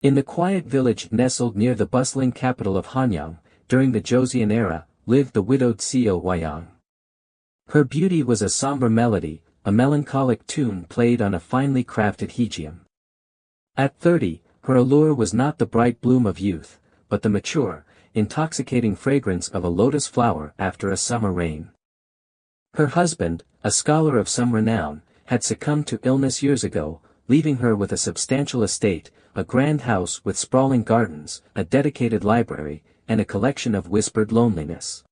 In the quiet village nestled near the bustling capital of Hanyang, during the Joseon era, lived the widowed Seo Wayang. Her beauty was a somber melody, a melancholic tune played on a finely crafted hegium. At 30, her allure was not the bright bloom of youth, but the mature, intoxicating fragrance of a lotus flower after a summer rain. Her husband, a scholar of some renown, had succumbed to illness years ago, leaving her with a substantial estate, a grand house with sprawling gardens, a dedicated library, and a collection of whispered loneliness.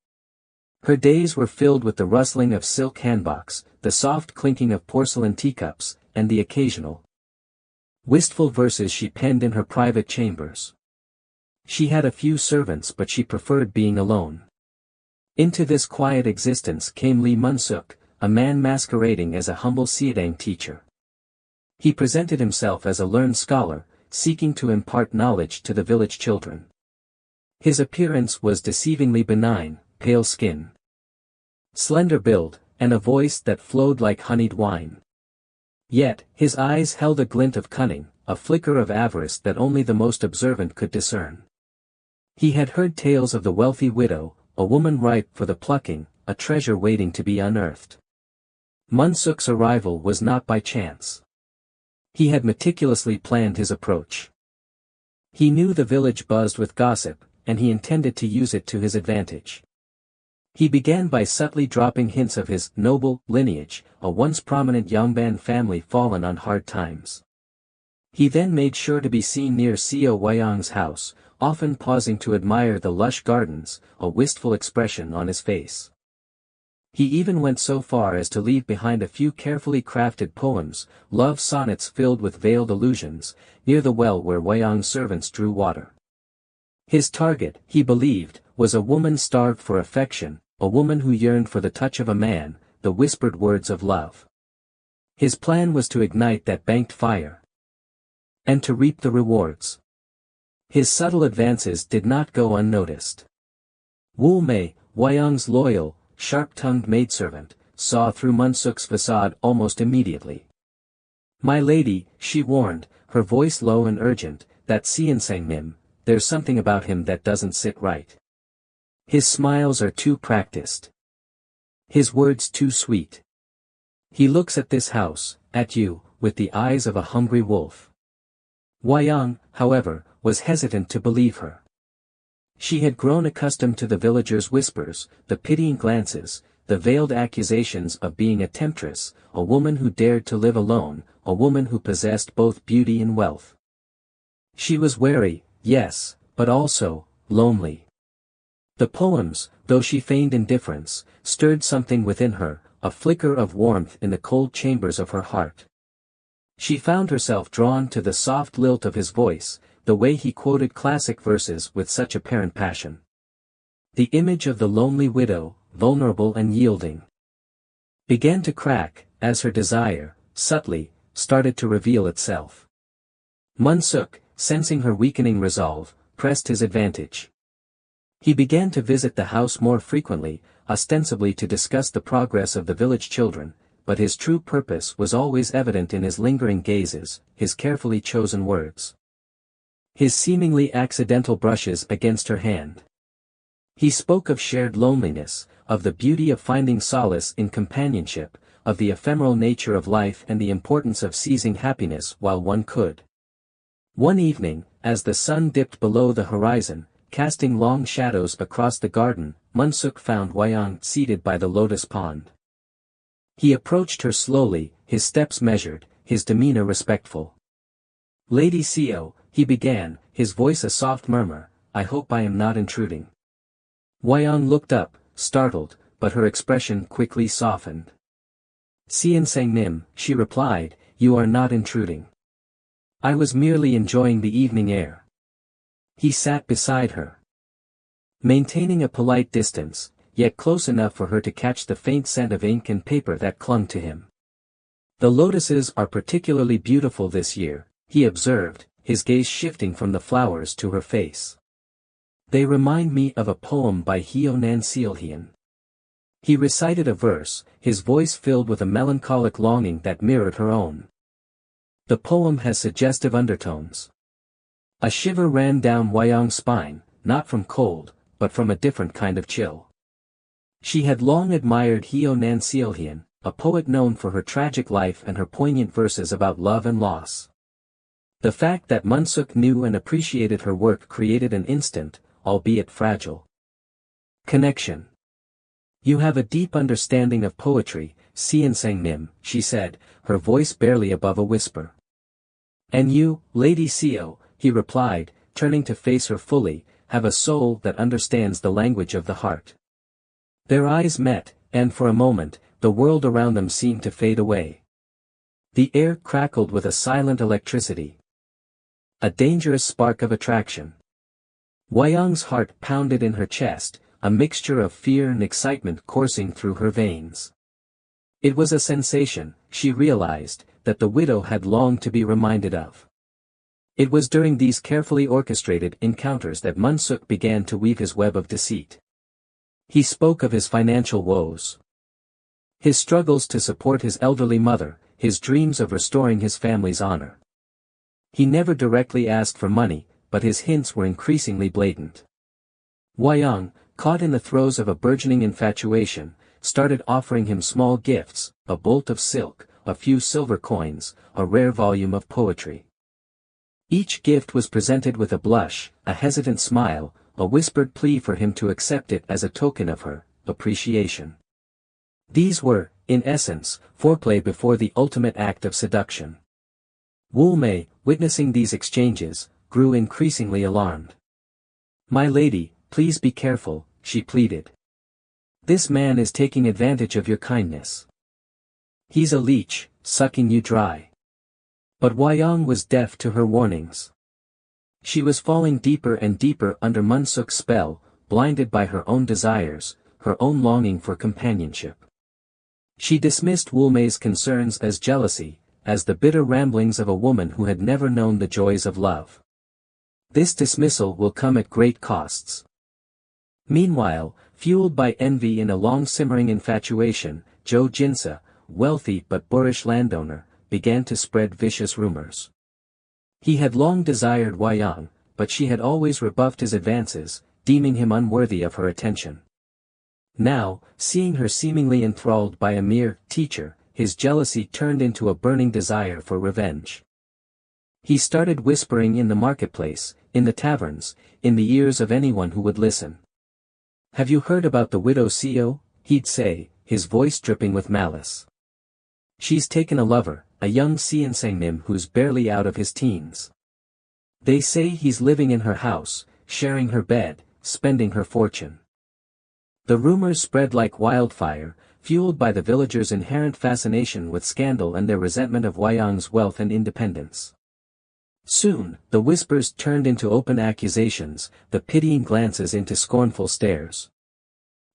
Her days were filled with the rustling of silk handbocks, the soft clinking of porcelain teacups, and the occasional wistful verses she penned in her private chambers. She had a few servants, but she preferred being alone. Into this quiet existence came Lee Mun-suk, a man masquerading as a humble Seedang teacher. He presented himself as a learned scholar, seeking to impart knowledge to the village children. His appearance was deceivingly benign, pale skin, slender build, and a voice that flowed like honeyed wine. Yet, his eyes held a glint of cunning, a flicker of avarice that only the most observant could discern. He had heard tales of the wealthy widow, a woman ripe for the plucking, a treasure waiting to be unearthed. Mun-suk's arrival was not by chance. He had meticulously planned his approach. He knew the village buzzed with gossip, and he intended to use it to his advantage. He began by subtly dropping hints of his noble lineage, a once prominent Yangban family fallen on hard times. He then made sure to be seen near Seo Wayang's house, often pausing to admire the lush gardens, a wistful expression on his face. He even went so far as to leave behind a few carefully crafted poems, love sonnets filled with veiled allusions, near the well where Wayang's servants drew water. His target, he believed, was a woman starved for affection, a woman who yearned for the touch of a man, the whispered words of love. His plan was to ignite that banked fire, and to reap the rewards. His subtle advances did not go unnoticed. Wu Mei, Wayang's loyal, sharp-tongued maidservant, saw through Mun-suk's facade almost immediately. "My lady," she warned, her voice low and urgent, "that Seonsang-nim, there's something about him that doesn't sit right. His smiles are too practiced. His words too sweet. He looks at this house, at you, with the eyes of a hungry wolf." Wayang, however, was hesitant to believe her. She had grown accustomed to the villagers' whispers, the pitying glances, the veiled accusations of being a temptress, a woman who dared to live alone, a woman who possessed both beauty and wealth. She was wary, yes, but also lonely. The poems, though she feigned indifference, stirred something within her, a flicker of warmth in the cold chambers of her heart. She found herself drawn to the soft lilt of his voice, the way he quoted classic verses with such apparent passion. The image of the lonely widow, vulnerable and yielding, began to crack, as her desire, subtly, started to reveal itself. Mun-suk, sensing her weakening resolve, pressed his advantage. He began to visit the house more frequently, ostensibly to discuss the progress of the village children, but his true purpose was always evident in his lingering gazes, his carefully chosen words, his seemingly accidental brushes against her hand. He spoke of shared loneliness, of the beauty of finding solace in companionship, of the ephemeral nature of life and the importance of seizing happiness while one could. One evening, as the sun dipped below the horizon, casting long shadows across the garden, Mun-suk found Wayang seated by the lotus pond. He approached her slowly, his steps measured, his demeanor respectful. "Lady Seo," he began, his voice a soft murmur, "I hope I am not intruding." Wayang looked up, startled, but her expression quickly softened. "Seonsang-nim," she replied, "you are not intruding. I was merely enjoying the evening air." He sat beside her, maintaining a polite distance, yet close enough for her to catch the faint scent of ink and paper that clung to him. "The lotuses are particularly beautiful this year," he observed, his gaze shifting from the flowers to her face. "They remind me of a poem by Hyonan Seolhyun." He recited a verse, his voice filled with a melancholic longing that mirrored her own. "The poem has suggestive undertones. A shiver ran down Wayang's spine, not from cold, but from a different kind of chill. She had long admired Heo Nan Seolhyun, a poet known for her tragic life and her poignant verses about love and loss. The fact that Munsuk knew and appreciated her work created an instant, albeit fragile, connection. "You have a deep understanding of poetry, Seonsang-nim," she said, her voice barely above a whisper. "And you, Lady Seo," he replied, turning to face her fully, "have a soul that understands the language of the heart." Their eyes met, and for a moment, the world around them seemed to fade away. The air crackled with a silent electricity. A dangerous spark of attraction. Wayang's heart pounded in her chest, a mixture of fear and excitement coursing through her veins. It was a sensation, she realized, that the widow had longed to be reminded of. It was during these carefully orchestrated encounters that Munsuk began to weave his web of deceit. He spoke of his financial woes, his struggles to support his elderly mother, his dreams of restoring his family's honor. He never directly asked for money, but his hints were increasingly blatant. Wayang, caught in the throes of a burgeoning infatuation, started offering him small gifts, a bolt of silk, a few silver coins, a rare volume of poetry. Each gift was presented with a blush, a hesitant smile, a whispered plea for him to accept it as a token of her appreciation. These were, in essence, foreplay before the ultimate act of seduction. Wulmei, witnessing these exchanges, grew increasingly alarmed. "My lady, please be careful," she pleaded. "This man is taking advantage of your kindness. He's a leech, sucking you dry." But Wayang was deaf to her warnings. She was falling deeper and deeper under Munsuk's spell, blinded by her own desires, her own longing for companionship. She dismissed Wulmei's concerns as jealousy, as the bitter ramblings of a woman who had never known the joys of love. This dismissal will come at great costs. Meanwhile, fueled by envy and a long-simmering infatuation, Jo Jinsa, wealthy but boorish landowner, began to spread vicious rumors. He had long desired Wayang, but she had always rebuffed his advances, deeming him unworthy of her attention. Now, seeing her seemingly enthralled by a mere teacher, his jealousy turned into a burning desire for revenge. He started whispering in the marketplace, in the taverns, in the ears of anyone who would listen. "Have you heard about the widow Seo?" he'd say, his voice dripping with malice. "She's taken a lover, a young Seonsang-nim who's barely out of his teens. They say he's living in her house, sharing her bed, spending her fortune." The rumors spread like wildfire, fueled by the villagers' inherent fascination with scandal and their resentment of Wayang's wealth and independence. Soon, the whispers turned into open accusations, the pitying glances into scornful stares.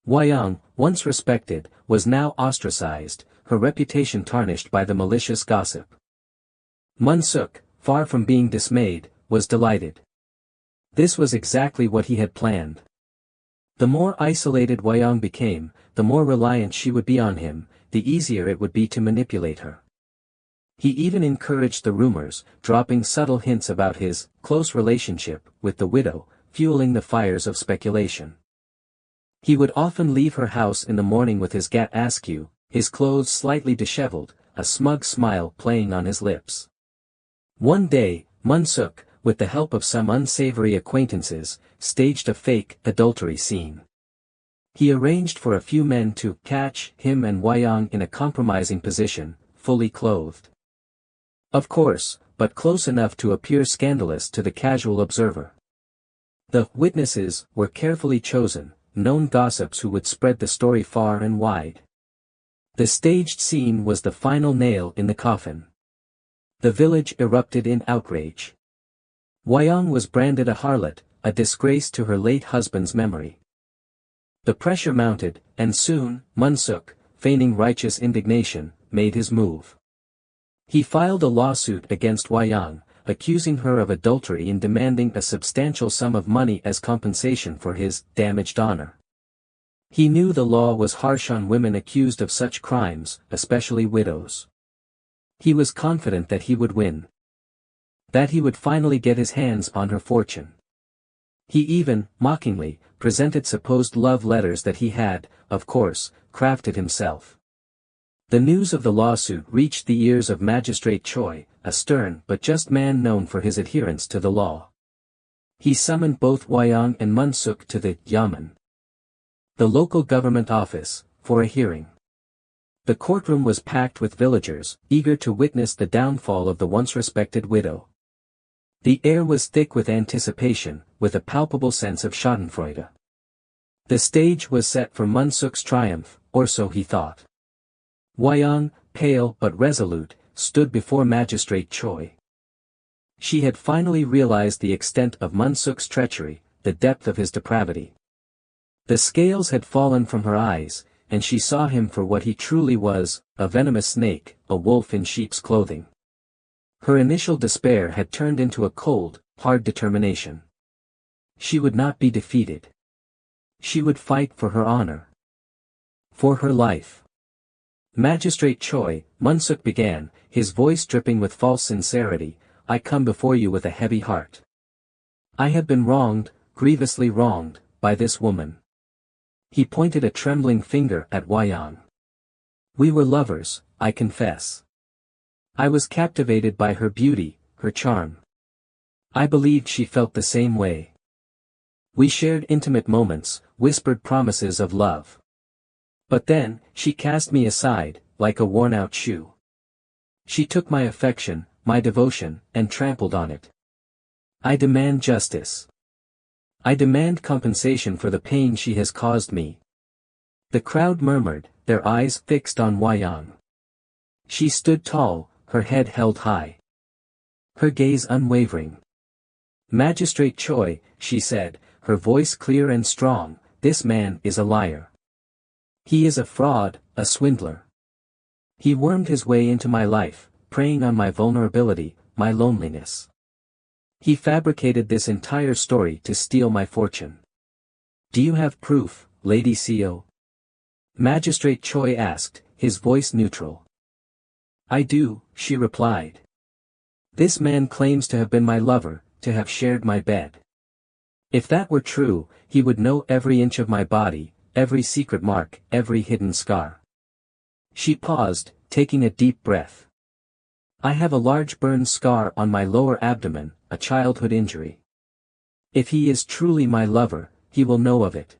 Wayang, once respected, was now ostracized, her reputation tarnished by the malicious gossip. Munsuk, far from being dismayed, was delighted. This was exactly what he had planned. The more isolated Wayang became, the more reliant she would be on him, the easier it would be to manipulate her. He even encouraged the rumors, dropping subtle hints about his close relationship with the widow, fueling the fires of speculation. He would often leave her house in the morning with his gat askew, his clothes slightly disheveled, a smug smile playing on his lips. One day, Munsuk, with the help of some unsavory acquaintances, staged a fake adultery scene. He arranged for a few men to catch him and Wayang in a compromising position, fully clothed. Of course, but close enough to appear scandalous to the casual observer. The witnesses were carefully chosen, known gossips who would spread the story far and wide. The staged scene was the final nail in the coffin. The village erupted in outrage. Wayang was branded a harlot, a disgrace to her late husband's memory. The pressure mounted, and soon, Munsuk, feigning righteous indignation, made his move. He filed a lawsuit against Wayang, accusing her of adultery and demanding a substantial sum of money as compensation for his damaged honor. He knew the law was harsh on women accused of such crimes, especially widows. He was confident that he would win. That he would finally get his hands on her fortune. He even, mockingly, presented supposed love letters that he had, of course, crafted himself. The news of the lawsuit reached the ears of Magistrate Choi, a stern but just man known for his adherence to the law. He summoned both Hwayong and Munsuk to the yamen, the local government office, for a hearing. The courtroom was packed with villagers, eager to witness the downfall of the once respected widow. The air was thick with anticipation, with a palpable sense of schadenfreude. The stage was set for Munsuk's triumph, or so he thought. Hwayong, pale but resolute, stood before Magistrate Choi. She had finally realized the extent of Munsuk's treachery, the depth of his depravity. The scales had fallen from her eyes, and she saw him for what he truly was, a venomous snake, a wolf in sheep's clothing. Her initial despair had turned into a cold, hard determination. She would not be defeated. She would fight for her honor. For her life. Magistrate Choi, Munsuk began, his voice dripping with false sincerity, I come before you with a heavy heart. I have been wronged, grievously wronged, by this woman. He pointed a trembling finger at Hwayong. We were lovers, I confess. I was captivated by her beauty, her charm. I believed she felt the same way. We shared intimate moments, whispered promises of love. But then, she cast me aside, like a worn-out shoe. She took my affection, my devotion, and trampled on it. I demand justice. I demand compensation for the pain she has caused me. The crowd murmured, their eyes fixed on Hwayong. She stood tall, her head held high. Her gaze unwavering. Magistrate Choi, she said, her voice clear and strong, this man is a liar. He is a fraud, a swindler. He wormed his way into my life, preying on my vulnerability, my loneliness. He fabricated this entire story to steal my fortune. Do you have proof, Lady Co? Magistrate Choi asked, his voice neutral. I do, she replied. This man claims to have been my lover, to have shared my bed. If that were true, he would know every inch of my body, every secret mark, every hidden scar. She paused, taking a deep breath. I have a large burn scar on my lower abdomen, a childhood injury. If he is truly my lover, he will know of it.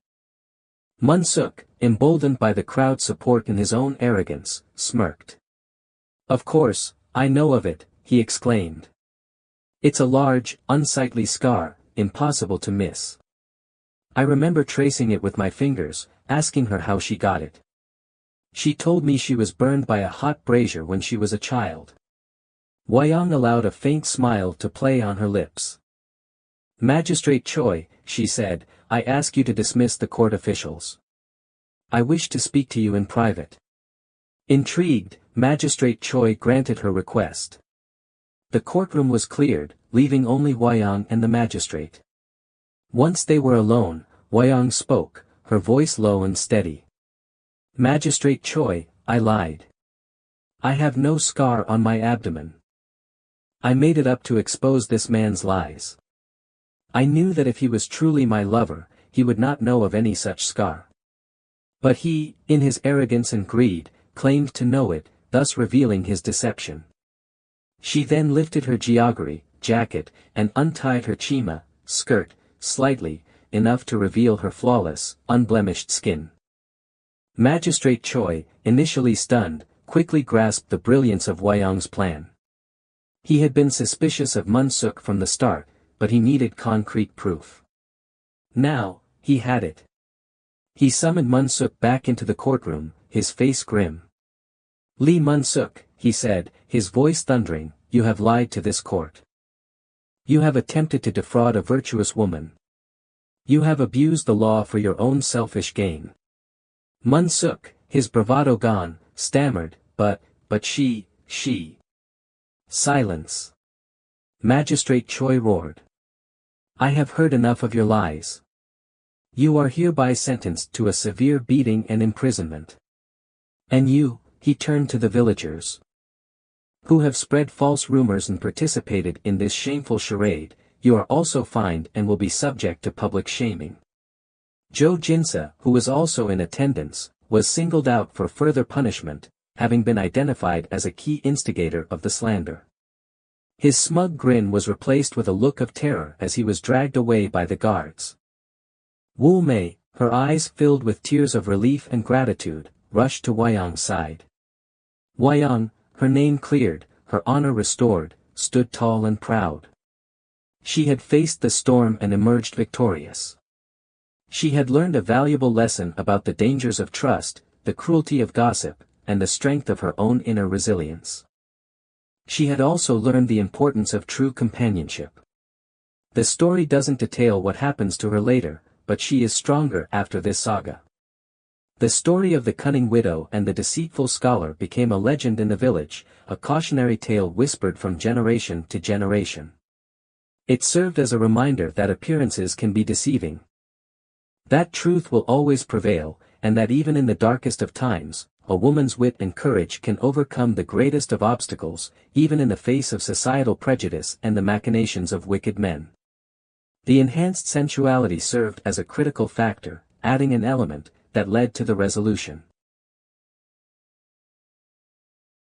Munsuk, emboldened by the crowd's support and his own arrogance, smirked. Of course, I know of it, he exclaimed. It's a large, unsightly scar, impossible to miss. I remember tracing it with my fingers, asking her how she got it. She told me she was burned by a hot brazier when she was a child. Hwayong allowed a faint smile to play on her lips. Magistrate Choi, she said, I ask you to dismiss the court officials. I wish to speak to you in private. Intrigued, Magistrate Choi granted her request. The courtroom was cleared, leaving only Hwayong and the magistrate. Once they were alone, Hwayong spoke, her voice low and steady. Magistrate Choi, I lied. I have no scar on my abdomen. I made it up to expose this man's lies. I knew that if he was truly my lover, he would not know of any such scar. But he, in his arrogance and greed, claimed to know it, thus revealing his deception. She then lifted her jacket, and untied her chima, skirt, slightly, enough to reveal her flawless, unblemished skin. Magistrate Choi, initially stunned, quickly grasped the brilliance of Hwayong's plan. He had been suspicious of Munsuk from the start, but he needed concrete proof. Now, he had it. He summoned Munsuk back into the courtroom, his face grim. Lee Munsuk, he said, his voice thundering, you have lied to this court. You have attempted to defraud a virtuous woman. You have abused the law for your own selfish gain. Munsuk, his bravado gone, stammered, but she. Silence. Magistrate Choi roared. I have heard enough of your lies. You are hereby sentenced to a severe beating and imprisonment. And you, he turned to the villagers. who have spread false rumors and participated in this shameful charade, you are also fined and will be subject to public shaming. Jo Jinsa, who was also in attendance, was singled out for further punishment, having been identified as a key instigator of the slander. His smug grin was replaced with a look of terror as he was dragged away by the guards. Wu Mei, her eyes filled with tears of relief and gratitude, rushed to Wayang's side. Wayang, her name cleared, her honor restored, stood tall and proud. She had faced the storm and emerged victorious. She had learned a valuable lesson about the dangers of trust, the cruelty of gossip, and the strength of her own inner resilience. She had also learned the importance of true companionship. The story doesn't detail what happens to her later, but she is stronger after this saga. The story of the cunning widow and the deceitful scholar became a legend in the village, a cautionary tale whispered from generation to generation. It served as a reminder that appearances can be deceiving, that truth will always prevail, and that even in the darkest of times, a woman's wit and courage can overcome the greatest of obstacles, even in the face of societal prejudice and the machinations of wicked men. The enhanced sensuality served as a critical factor, adding an element that led to the resolution.